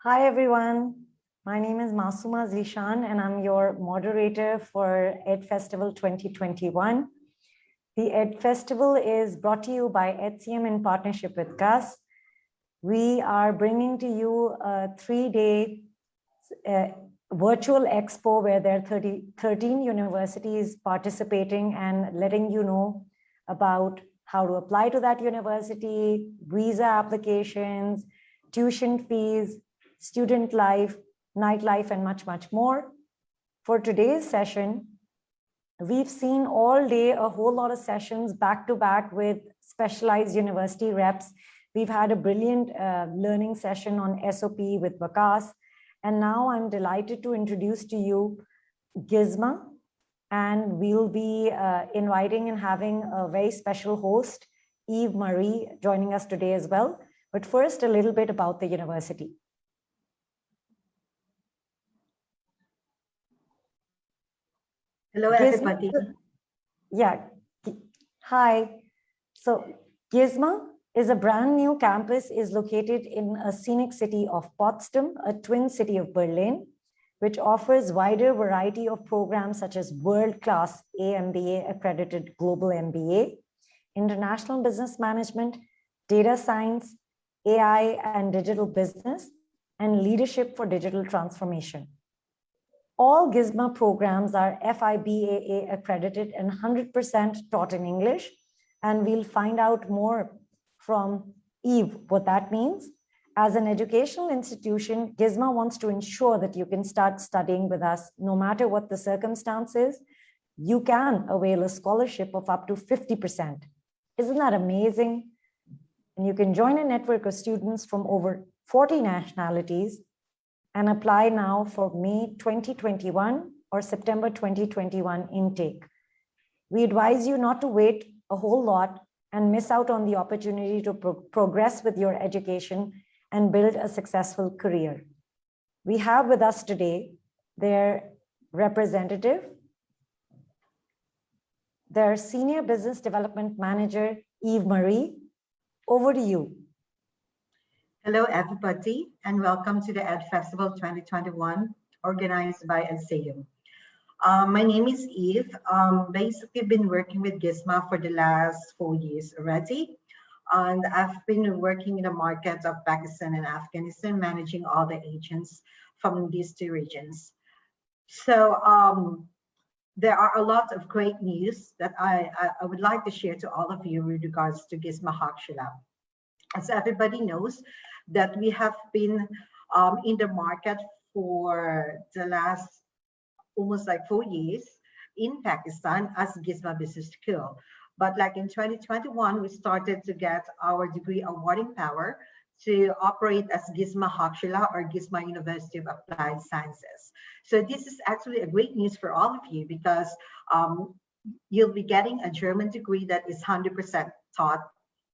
Hi everyone, my name is Masuma Zishan and I'm your moderator for EdFestival 2021. The EdFestival is brought to you by EdCM in partnership with GISMA. We are bringing to you a 3-day virtual expo where there are 13 universities participating and letting you know about how to apply to that university, visa applications, tuition fees, student life, nightlife, and much, much more. For today's session, we've seen all day a whole lot of sessions back to back with specialized university reps. We've had a brilliant learning session on SOP with Vikas. And now I'm delighted to introduce to you GISMA. And we'll be inviting and having a very special host, Eve Marie, joining us today as well. But first, a little bit about the university. Hello, everybody. Yeah. Hi. So GISMA is a brand new campus, is located in a scenic city of Potsdam, a twin city of Berlin, which offers wider variety of programs such as world-class AMBA accredited global MBA, international business management, data science, AI and digital business, and leadership for digital transformation. All GISMA programs are FIBAA accredited and 100% taught in English. And we'll find out more from Eve what that means. As an educational institution, GISMA wants to ensure that you can start studying with us no matter what the circumstances. You can avail a scholarship of up to 50%. Isn't that amazing? And you can join a network of students from over 40 nationalities and apply now for May 2021 or September 2021 intake. We advise you not to wait a whole lot and miss out on the opportunity to progress with your education and build a successful career. We have with us today their representative, their Senior Business Development Manager, Eve Marie. Over to you. Hello, everybody, and welcome to the EdFestival 2021, organized by EdCM. My name is Eve. Basically been working with GISMA for the last 4 years already. And I've been working in the markets of Pakistan and Afghanistan, managing all the agents from these two regions. So there are a lot of great news that I would like to share to all of you with regards to GISMA Hakshila. As everybody knows, that we have been in the market for the last almost like 4 years in Pakistan as GISMA Business School. But like in 2021, we started to get our degree awarding power to operate as GISMA Hakshila or GISMA University of Applied Sciences. So this is actually a great news for all of you because you'll be getting a German degree that is 100% taught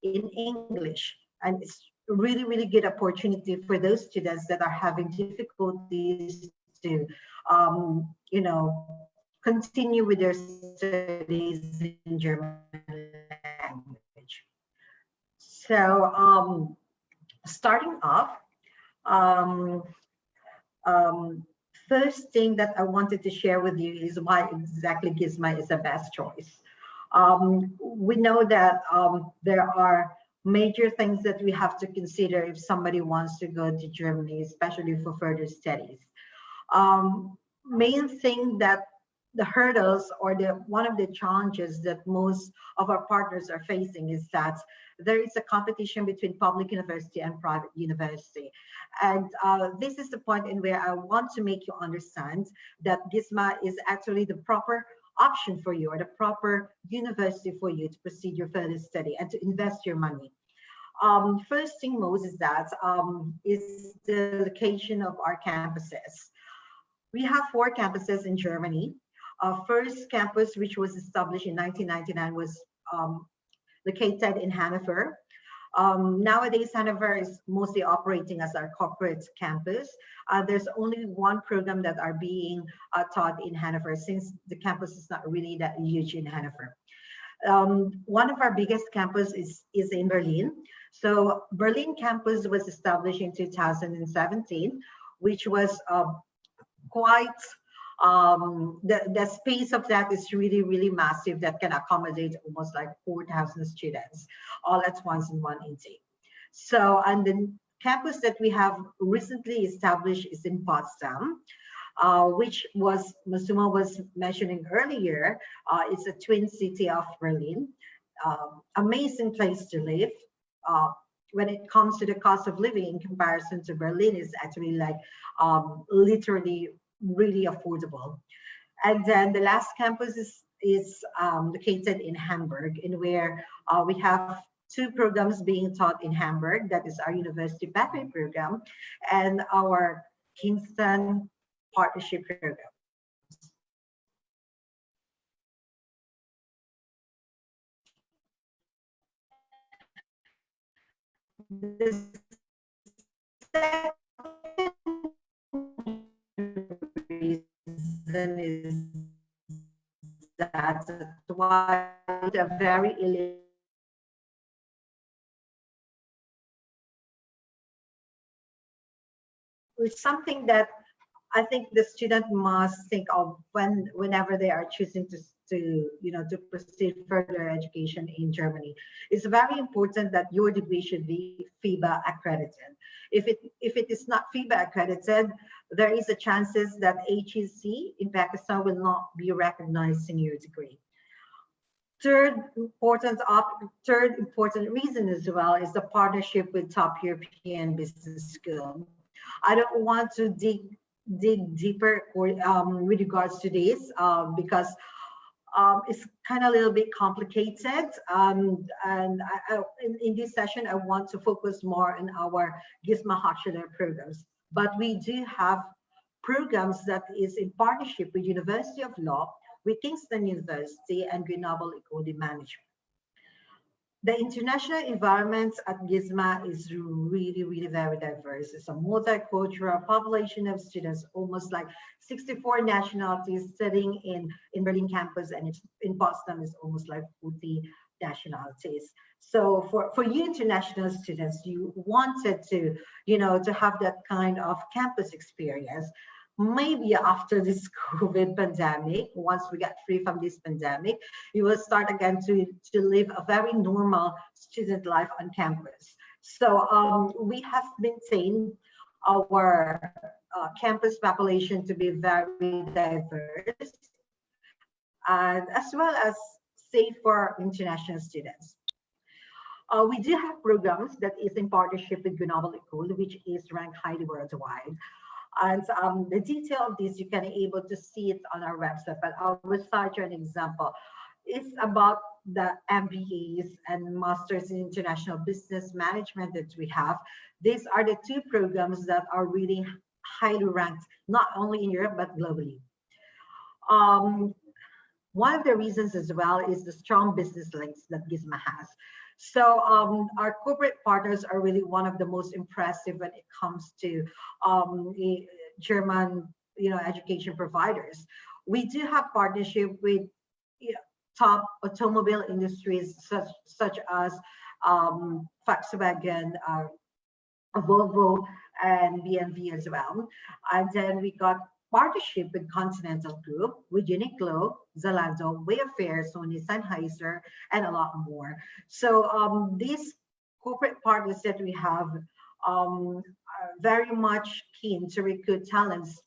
in English. And it's a really, really good opportunity for those students that are having difficulties to, continue with their studies in German language. So starting off, first thing that I wanted to share with you is why exactly GISMA is the best choice. We know that there are major things that we have to consider if somebody wants to go to Germany, especially for further studies. Main thing that the hurdles or one of the challenges that most of our partners are facing is that there is a competition between public university and private university. And this is the point in where I want to make you understand that GISMA is actually the proper option for you or the proper university for you to proceed your further study and to invest your money. First thing most is that is the location of our campuses. We have 4 campuses in Germany. Our first campus, which was established in 1999, was located in Hanover. Nowadays, Hanover is mostly operating as our corporate campus. There's only one program that are being taught in Hanover since the campus is not really that huge in Hanover. One of our biggest campus is in Berlin. So Berlin campus was established in 2017, which was quite the space of that is really massive, that can accommodate almost like 4,000 students all at once in one intake. So, and the campus that we have recently established is in Potsdam, which was Masuma was mentioning earlier. It's a twin city of Berlin. Amazing place to live. When it comes to the cost of living in comparison to Berlin, is actually like literally really affordable. And then the last campus is located in Hamburg, in where we have two programs being taught in Hamburg. That is our university pathway program and our Kingston partnership program. The second reason is that while a very it's something that I think the student must think of whenever they are choosing to proceed further education in Germany. It's very important that your degree should be FIBA accredited. If it is not FIBA accredited, there is a chances that HEC in Pakistan will not be recognized in your degree. Third important reason as well is the partnership with top European business school. I don't want to dig deeper with regards to this because it's kind of a little bit complicated. And in this session, I want to focus more on our GISMA Hochschule programs. But we do have programs that is in partnership with University of Law, with Kingston University, and Grenoble Ecole Management. The international environment at GISMA is really very diverse. It's a multicultural population of students, almost like 64 nationalities studying in Berlin campus, and in Potsdam is almost like 40 nationalities. So for you international students, you wanted to have that kind of campus experience. Maybe after this COVID pandemic, once we get free from this pandemic, you will start again to live a very normal student life on campus. So we have maintained our campus population to be very diverse, and as well as safe for international students. We do have programs that is in partnership with Grenoble Ecole, which is ranked highly worldwide. And the detail of this, you can able to see it on our website, but I will cite you an example. It's about the MBAs and Masters in International Business Management that we have. These are the two programs that are really highly ranked, not only in Europe, but globally. One of the reasons as well is the strong business links that GISMA has. So our corporate partners are really one of the most impressive when it comes to German, education providers. We do have partnership with top automobile industries such as Volkswagen, Volvo, and BMW as well. And then we got partnership with Continental Group, with Uniqlo, Zalando, Wayfair, Sony, Sennheiser, and a lot more. So these corporate partners that we have are very much keen to recruit talents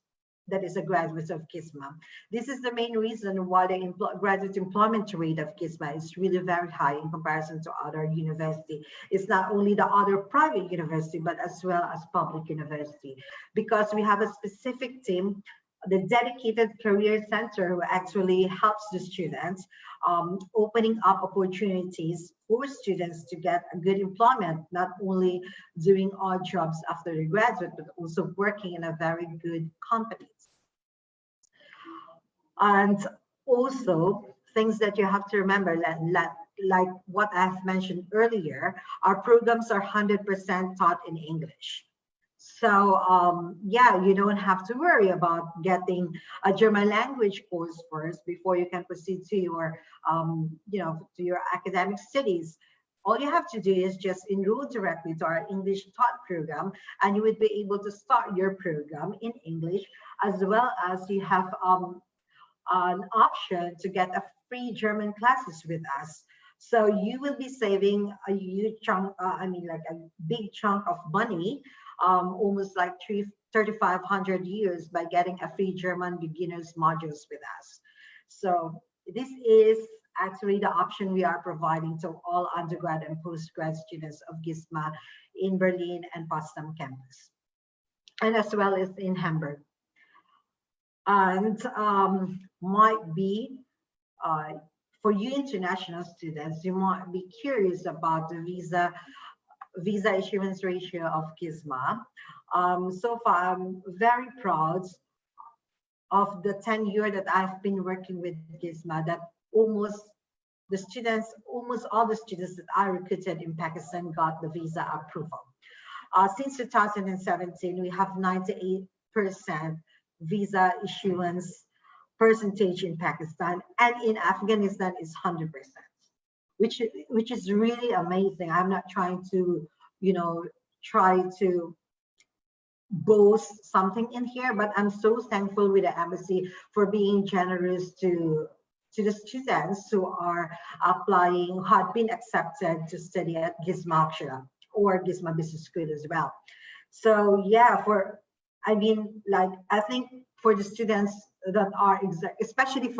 that is a graduate of GISMA. This is the main reason why the graduate employment rate of GISMA is really very high in comparison to other university. It's not only the other private university, but as well as public university, because we have a specific team, the dedicated career center, who actually helps the students, opening up opportunities for students to get a good employment, not only doing odd jobs after they graduate, but also working in a very good company. And also things that you have to remember, like what I've mentioned earlier, our programs are 100% taught in English. So yeah, you don't have to worry about getting a German language course first before you can proceed to your, to your academic studies. All you have to do is just enroll directly to our English taught program, and you would be able to start your program in English, as well as you have an option to get a free German classes with us. So you will be saving a huge chunk, like a big chunk of money, almost like 3,500 by getting a free German beginners modules with us. So this is actually the option we are providing to all undergrad and postgrad students of GISMA in Berlin and Potsdam campus, and as well as in Hamburg. And might be for you international students, you might be curious about the visa issuance ratio of GISMA. So far, I'm very proud of the 10 years that I've been working with GISMA, that almost all the students that I recruited in Pakistan got the visa approval. Since 2017, we have 98% visa issuance percentage in Pakistan, and in Afghanistan is 100%, which is really amazing. I'm not trying to, try to boast something in here, but I'm so thankful with the embassy for being generous to the students who are applying, who had been accepted to study at GISMA or GISMA Business School as well. So yeah, I think for the students that are especially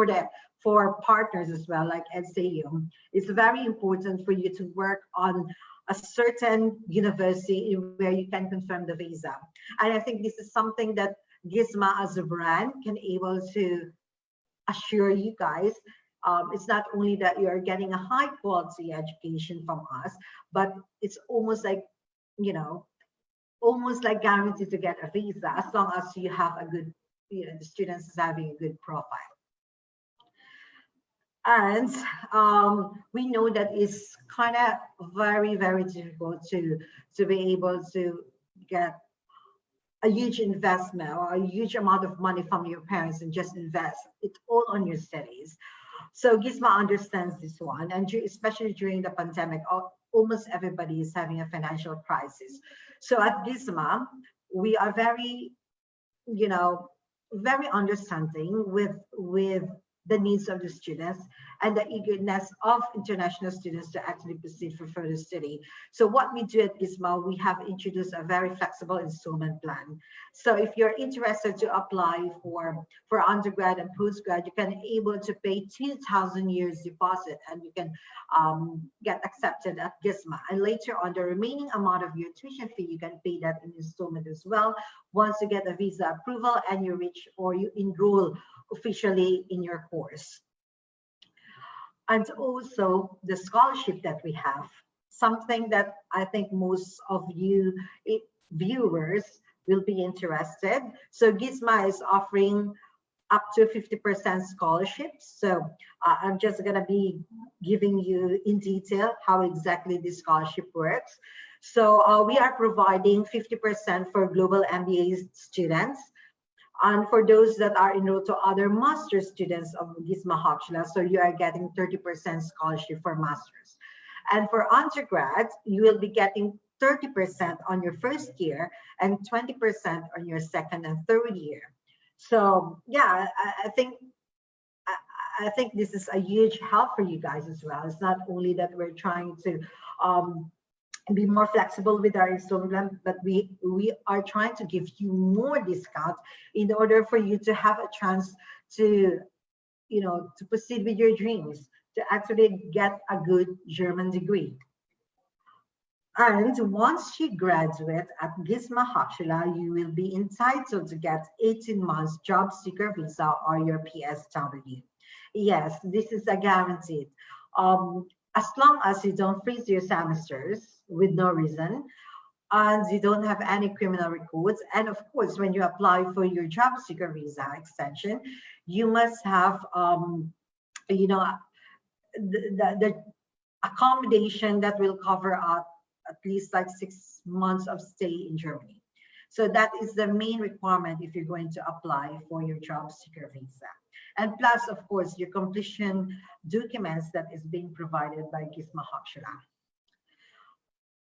for partners as well, like EdSayum, it's very important for you to work on a certain university where you can confirm the visa. And I think this is something that GISMA as a brand can able to assure you guys. It's not only that you're getting a high quality education from us, but it's almost like, almost like guaranteed to get a visa as long as you have a good, the students is having a good profile. And we know that it's kind of very, very difficult to be able to get a huge investment or a huge amount of money from your parents and just invest it all on your studies. So GISMA understands this one, and especially during the pandemic, almost everybody is having a financial crisis. So at GISMA, we are very, very understanding with the needs of the students and the eagerness of international students to actually proceed for further study. So what we do at GISMA, we have introduced a very flexible installment plan. So if you're interested to apply for undergrad and postgrad, you can able to pay 2,000 years deposit, and you can get accepted at GISMA. And later on, the remaining amount of your tuition fee, you can pay that in installment as well once you get a visa approval and you reach or you enroll officially in your course. And also the scholarship that we have, something that I think most of you viewers will be interested. So GISMA is offering up to 50% scholarships. So I'm just gonna be giving you in detail how exactly this scholarship works. So we are providing 50% for global MBA students, and for those that are enrolled to other master's students of GISMA Hochschule, so you are getting 30% scholarship for masters. And for undergrads, you will be getting 30% on your first year and 20% on your second and third year. So yeah, I think this is a huge help for you guys as well. It's not only that we're trying to be more flexible with our installment, but we are trying to give you more discount in order for you to have a chance to, to proceed with your dreams, to actually get a good German degree. And once you graduate at GISMA Hochschule, you will be entitled to get 18 months job seeker visa or your PSW. Yes, this is a guaranteed. As long as you don't freeze your semesters with no reason, and you don't have any criminal records, and of course, when you apply for your job seeker visa extension, you must have, the accommodation that will cover at least like 6 months of stay in Germany. So that is the main requirement if you're going to apply for your job seeker visa. And plus, of course, your completion documents that is being provided by GISMA Hochschule.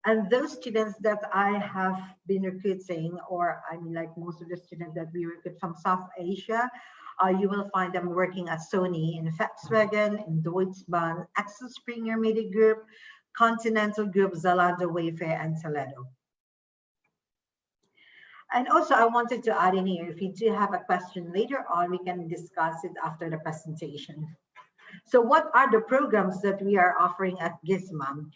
And those students that I have been recruiting, or I mean, like most of the students that we recruit from South Asia, you will find them working at Sony, in Volkswagen, in Deutsche Bahn, Axel Springer Media Group, Continental Group, Zalando, Wayfair, and Toledo. And also, I wanted to add in here, if you do have a question later on, we can discuss it after the presentation. So what are the programs that we are offering at GISMA?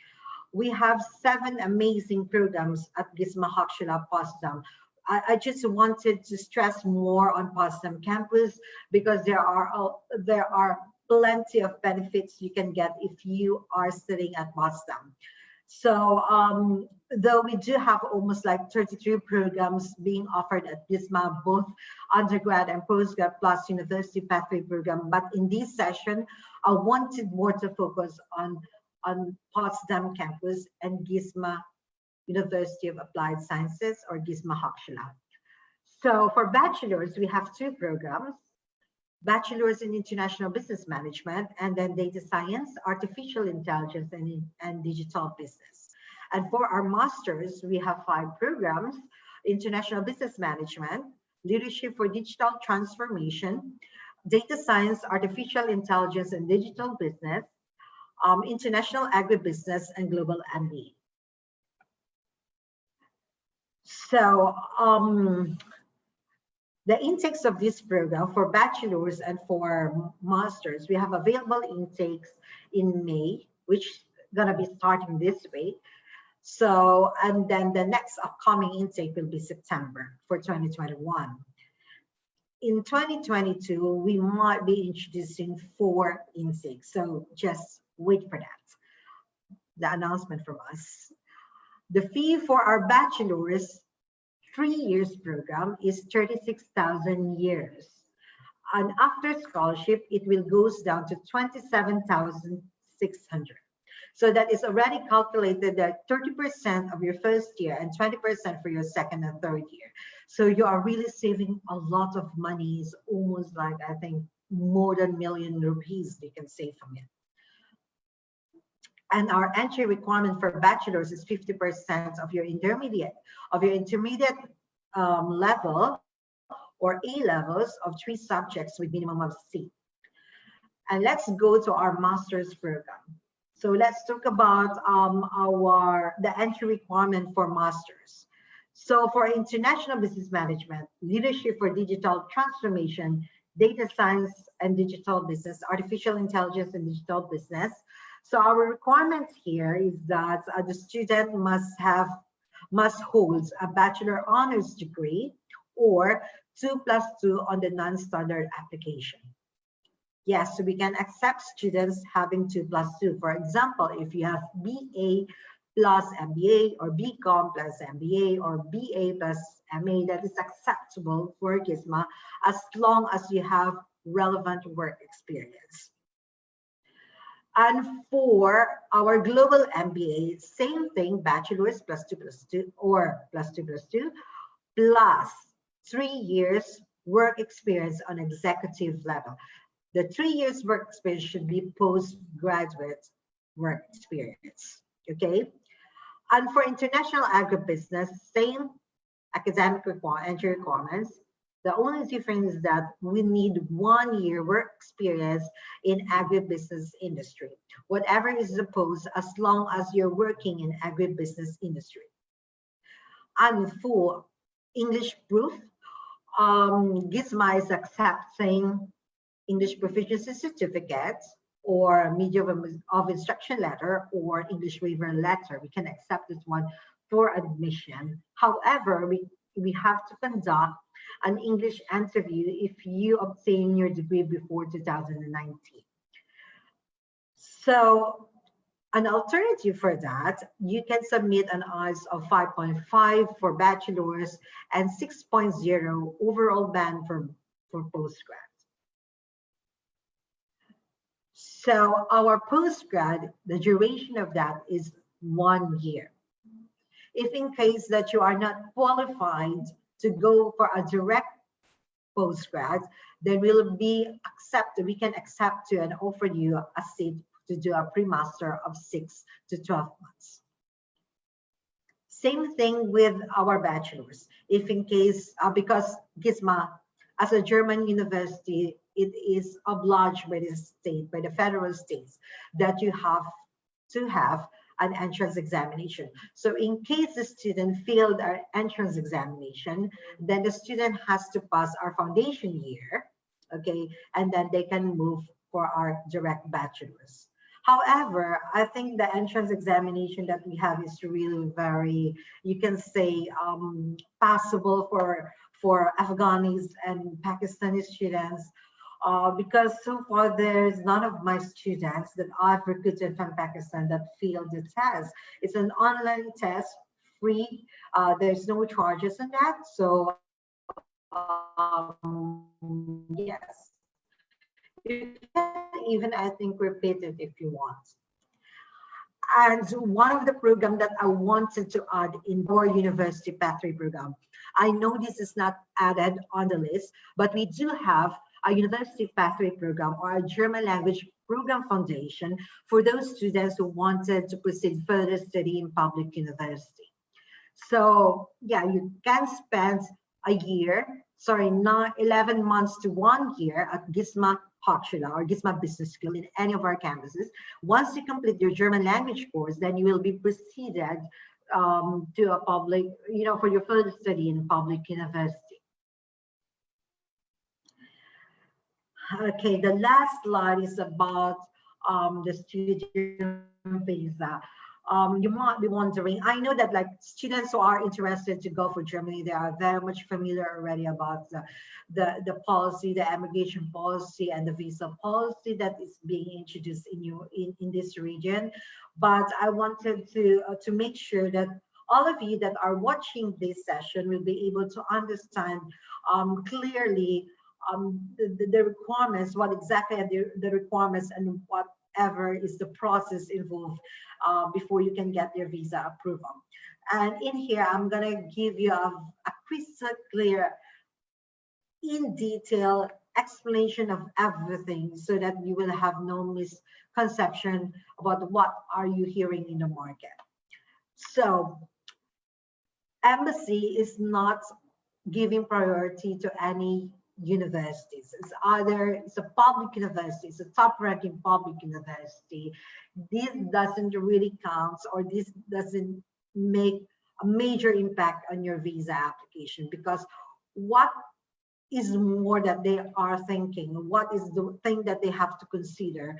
We have 7 amazing programs at GISMA Hochschule Potsdam. I just wanted to stress more on Potsdam campus because there are plenty of benefits you can get if you are studying at Potsdam. So though we do have almost like 33 programs being offered at GISMA, both undergrad and postgrad plus university pathway program, but in this session, I wanted more to focus on Potsdam campus and GISMA University of Applied Sciences, or GISMA Hochschule. So for bachelors, we have 2 programs, bachelor's in international business management, and then data science, artificial intelligence, and digital business. And for our masters, we have 5 programs, international business management, leadership for digital transformation, data science, artificial intelligence, and digital business, international agribusiness, and global MBA. So the intakes of this program for bachelors and for masters, we have available intakes in May, which is gonna be starting this week. So, and then the next upcoming intake will be September for 2021. In 2022, we might be introducing 4 intakes. So just wait for that, the announcement from us. The fee for our bachelor's 3 years program is 36,000 years. And after scholarship, it will goes down to 27,600. So that is already calculated that 30% of your first year and 20% for your second and third year. So you are really saving a lot of money. It's almost like, I think, more than $1,000,000 rupees you can save from it. And our entry requirement for bachelor's is 50% of your intermediate level or A levels of 3 subjects with minimum of C. And let's go to our master's program. So let's talk about the entry requirement for masters. So for international business management, leadership for digital transformation, data science and digital business, artificial intelligence and digital business. So our requirement here is that the student must hold a bachelor honors degree or 2+2 on the non-standard application. Yes, so we can accept students having 2+2. For example, if you have BA plus MBA or BCom plus MBA or BA plus MA, that is acceptable for GISMA as long as you have relevant work experience. And for our global MBA, same thing, bachelor's +2+2 or +2+2 plus 3 years work experience on executive level. The 3 years work experience should be postgraduate work experience, okay? And for international agribusiness, same academic entry requirements. The only difference is that we need 1 year work experience in agribusiness industry. Whatever is supposed, as long as you're working in agribusiness industry. And for English proof, GISMA is accepting English proficiency certificate or medium of instruction letter or English waiver letter. We can accept this one for admission. However, we have to conduct an English interview if you obtain your degree before 2019. So an alternative for that, you can submit an odds of 5.5 for bachelor's and 6.0 overall band for postgrad. So our postgrad, the duration of that is 1 year. If in case that you are not qualified to go for a direct postgrad, then we'll be accepted. We can accept you and offer you a seat to do a pre-master of 6 to 12 months. Same thing with our bachelors. If in case, because GISMA, as a German university, it is obliged by the state, by the federal states, that you have to have an entrance examination. So in case the student failed our entrance examination, then the student has to pass our foundation year, okay, and then they can move for our direct bachelors. However, I think the entrance examination that we have is really very, you can say, passable for Afghanis and Pakistani students. Because so far there's none of my students that I've recruited from Pakistan that failed the test. It's an online test, free. There's no charges on that. So yes, you can even, I think, repeat it if you want. And one of the program that I wanted to add in our university pathway program, I know this is not added on the list, but we do have a university pathway program or a German language program foundation for those students who wanted to proceed further study in public university. So yeah, you can spend a year, not 11 months to 1 year at GISMA Hochschule or GISMA Business School in any of our campuses. Once you complete your German language course, then you will be proceeded to a public, for your further study in public university. Okay, the last slide is about the student visa. You might be wondering, I know that like students who are interested to go for Germany, they are very much familiar already about the policy, the immigration policy and the visa policy that is being introduced in this region. But I wanted to make sure that all of you that are watching this session will be able to understand clearly the requirements, what exactly are the requirements and whatever is the process involved before you can get your visa approval. And in here, I'm gonna give you a crystal clear, in detail explanation of everything so that you will have no misconception about what are you hearing in the market. So embassy is not giving priority to any universities. It's a public university, it's a top-ranking public university. This doesn't really count, or this doesn't make a major impact on your visa application, because what is more that they are thinking, what is the thing that they have to consider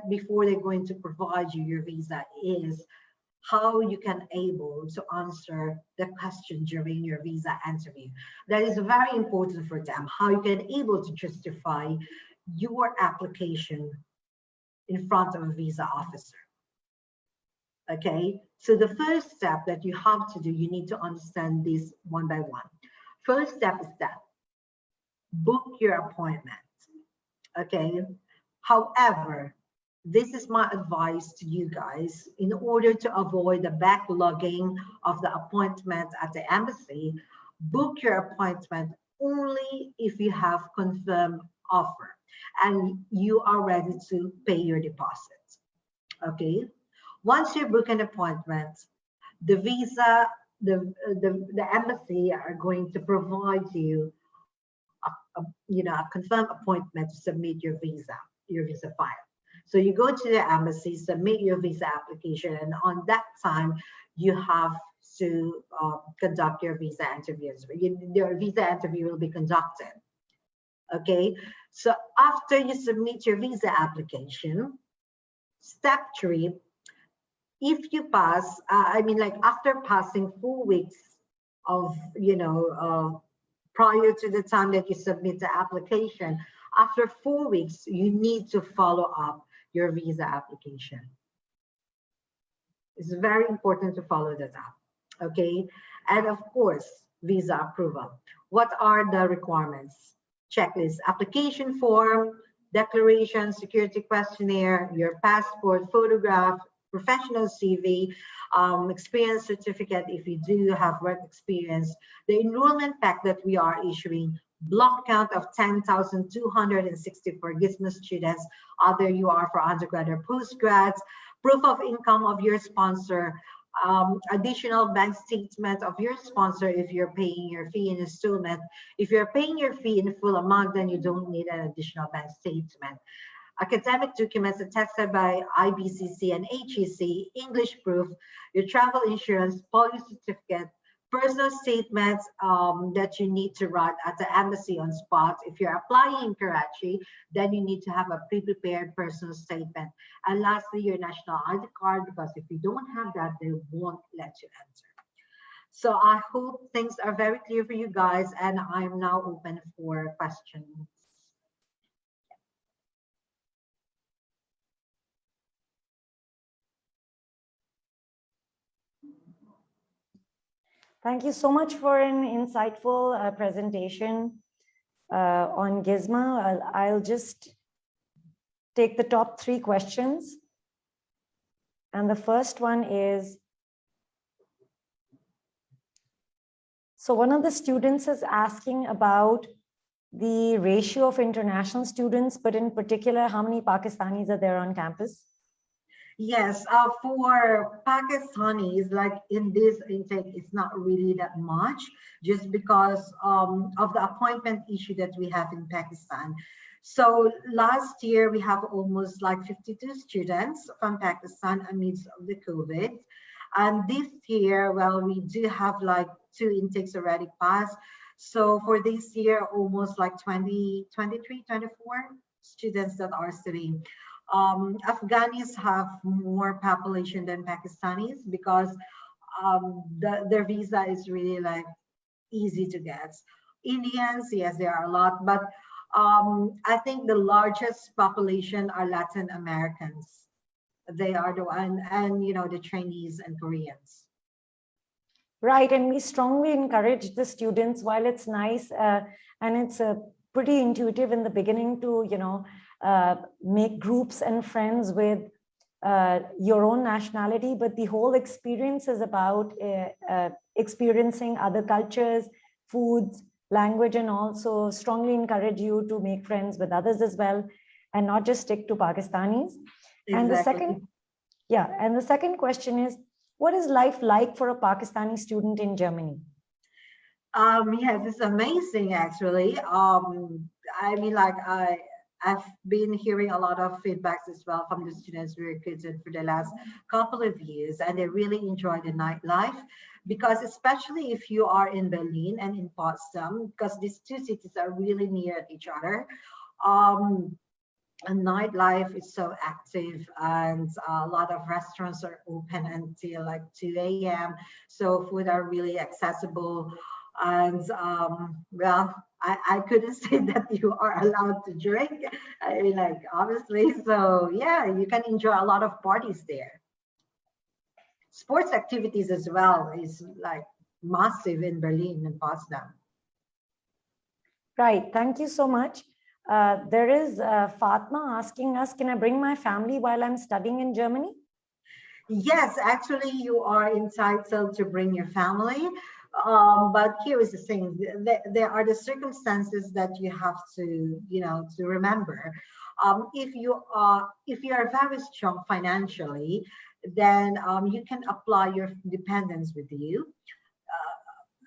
before they're going to provide you your visa is how you can able to answer the question during your visa interview. That is very important for them, how you can able to justify your application in front of a visa officer. Okay, so the first step that you have to do, you need to understand this one by one. First step is that book your appointment. Okay, however, this is my advice to you guys. In order to avoid the backlogging of the appointment at the embassy, book your appointment only if you have confirmed offer and you are ready to pay your deposit. Okay, once you book an appointment, the visa, the embassy are going to provide you a confirmed appointment to submit your visa file. So you go to the embassy, submit your visa application, and on that time, you have to conduct your visa interviews. Your visa interview will be conducted. Okay, so after you submit your visa application, step 3, if you pass, after passing 4 weeks of, prior to the time that you submit the application, after 4 weeks, you need to follow up your visa application. It's very important to follow that up, okay? And of course, visa approval. What are the requirements? Checklist, application form, declaration, security questionnaire, your passport, photograph, professional CV, experience certificate if you do have work experience. The enrollment pack that we are issuing, block count of 10,260 for GISMA students, either you are for undergrad or postgrads, proof of income of your sponsor, additional bank statement of your sponsor if you're paying your fee in installment. If you're paying your fee in full amount, then you don't need an additional bank statement. Academic documents attested by IBCC and HEC, English proof, your travel insurance, policy certificate, personal statements that you need to write at the embassy on spot. If you're applying in Karachi, then you need to have a pre-prepared personal statement. And lastly, your national ID card, because if you don't have that, they won't let you enter. So I hope things are very clear for you guys, and I'm now open for questions. Thank you so much for an insightful presentation on GISMA. I'll just take the top 3 questions. And the first one is, so one of the students is asking about the ratio of international students, but in particular, how many Pakistanis are there on campus? Yes, for Pakistanis, like in this intake, it's not really that much, just because of the appointment issue that we have in Pakistan. So last year, we have almost like 52 students from Pakistan amidst of the COVID. And this year, well, we do have like 2 intakes already passed. So for this year, almost like 20, 23, 24 students that are studying. Afghanis have more population than Pakistanis because their visa is really like easy to get. Indians, yes, there are a lot, but I think the largest population are Latin Americans. They are the one, and you know, the Chinese and Koreans. Right, and we strongly encourage the students, while it's nice and it's pretty intuitive in the beginning to, you know, make groups and friends with your own nationality, but the whole experience is about experiencing other cultures, foods, language, and also strongly encourage you to make friends with others as well, and not just stick to Pakistanis. Exactly. And the second question is, what is life like for a Pakistani student in Germany? Yes, it's amazing actually. I mean, like I've been hearing a lot of feedbacks as well from the students we recruited for the last couple of years, and they really enjoy the nightlife, because especially if you are in Berlin and in Potsdam, because these 2 cities are really near each other. And nightlife is so active, and a lot of restaurants are open until like 2 a.m. So food are really accessible. And well, I couldn't say that you are allowed to drink. I mean, like, obviously. So yeah, you can enjoy a lot of parties there. Sports activities as well is like massive in Berlin and Potsdam. Right, thank you so much. There is Fatma asking us, can I bring my family while I'm studying in Germany? Yes, actually, you are entitled to bring your family. But here is the thing: there are the circumstances that you have to, you know, to remember. If you are very strong financially, then you can apply your dependents with you.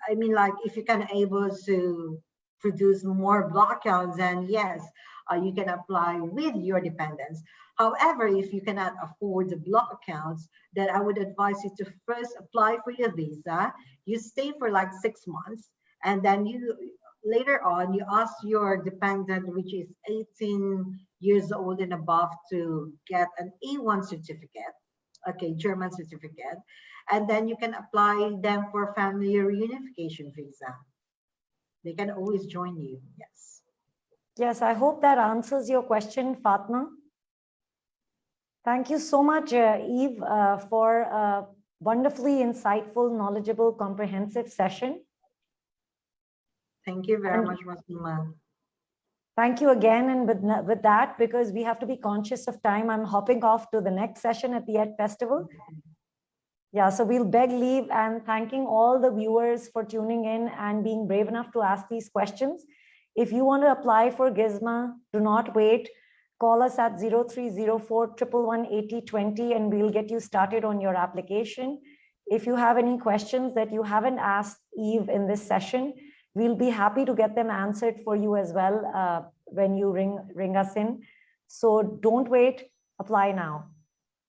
I mean, like, if you can able to produce more block counts, then yes, you can apply with your dependents. However, if you cannot afford the block accounts, then I would advise you to first apply for your visa. You stay for like 6 months, and then you later on you ask your dependent, which is 18 years old and above, to get an A1 certificate, okay, German certificate, and then you can apply them for family reunification visa. They can always join you. Yes. Yes, I hope that answers your question, Fatma. Thank you so much, Eve, for a wonderfully insightful, knowledgeable, comprehensive session. Thank you very much, Masluma. Thank you again. And with that, because we have to be conscious of time, I'm hopping off to the next session at the EdFestival. Yeah, so we'll beg leave and thanking all the viewers for tuning in and being brave enough to ask these questions. If you want to apply for GISMA, do not wait. Call us at 0304 111 8020 and we'll get you started on your application. If you have any questions that you haven't asked Eve in this session, we'll be happy to get them answered for you as well when you ring us in. So don't wait, apply now.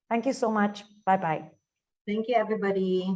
Thank you so much. Bye-bye. Thank you, everybody.